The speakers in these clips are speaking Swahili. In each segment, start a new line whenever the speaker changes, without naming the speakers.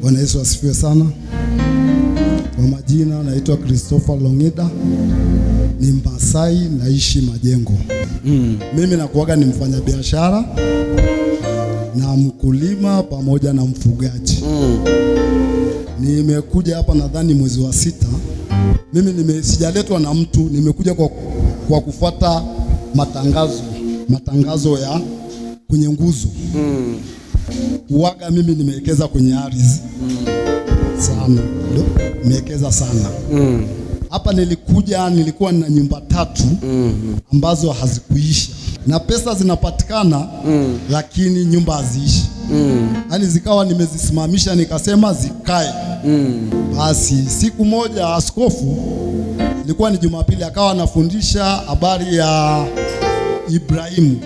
Bwana Yesu asifiwe sana. Kwa majina naitwa Christopher Longida, ni Masai, naishi Majengo. Mimi nakuaga ni mfanyabiashara na mkulima pamoja na mfugaji. Nimekuja hapa nadhani mwezi wa 6. Mimi sijaletwa na mtu, nimekuja kwa kufuata matangazo ya kwenye nguzo. Uwaga mimi nimewekeza kwenye ardhi sana, nimewekeza sana. Hapa nilikuwa na nyumba 3 ambazo hazikuisha na pesa zinapatikana, lakini nyumba haziishi. Yaani zikawa nimezisimamisha, nikasema zikae. Basi siku moja askofu, ilikuwa ni Jumapili, akawa anafundisha habari ya Ibrahimu.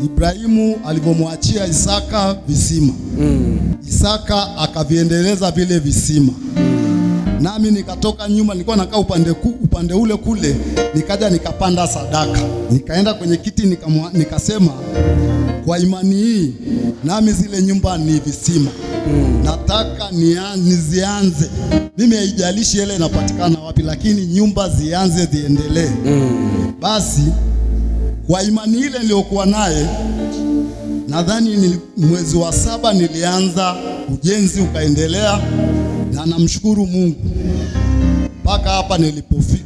Ibrahimu alivyomwachia Isaka visima. Isaka akaviendeleza vile visima. Nami nikatoka nyuma, nilikuwa nakaa upande ule kule, nikaja nikapanda sadaka. Nikaenda kwenye kiti nikasema, kwa imani hii nami zile nyumba ni visima. Nataka nizianze. Mimi haijalishi ile inapatikana wapi, lakini nyumba zianze ziendelee. Basi kwa imani ile niliyokuwa naye, nadhani mwezi wa 7 nilianza ujenzi, ukaendelea, na namshukuru Mungu mpaka hapa nilipofika.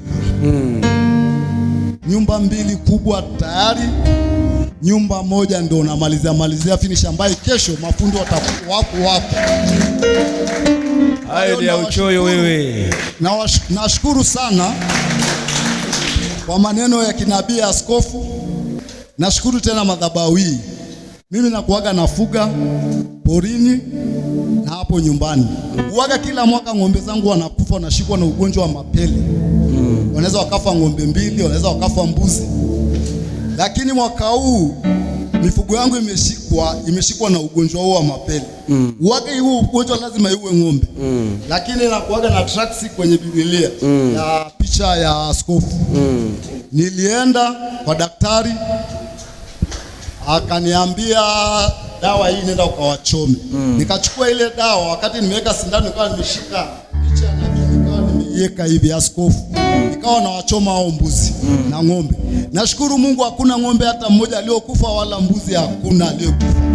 Nyumba 2 kubwa tayari, nyumba 1 ndio namalizia finish, ambaye kesho mafundi watakuwa wapo.
Hayo ni ya uchoyo wewe.
Nashukuru sana kwa maneno ya kinabii askofu. Nashukuru tena madhabahu hii. Mimi nakuaga nafuga porini na hapo nyumbani. Uwaga kila mwaka ng'ombe zangu wanakufa, wanashikwa na ugonjwa wa mapele. Wanaweza wakafa ng'ombe 2, wanaweza wakafa mbuzi. Lakini mwaka huu mifugo yangu imeshikwa na ugonjwa huo wa mapele. Uwaga huu ugonjwa lazima iue ng'ombe. Lakini nakuaga na tracks kwenye Biblia ya picha ya askofu. Nilienda kwa daktari, akaniambia dawa hii nenda ukawachome. Nikachukua ile dawa, wakati nimeweka sindano nikawa nimeshika picha ya nabii, nikawa nimeiweka hivi askofu, nikawa nawachoma hao mbuzi na ng'ombe. Nashukuru Mungu hakuna ng'ombe hata mmoja aliyokufa, wala mbuzi hakuna aliyokufa.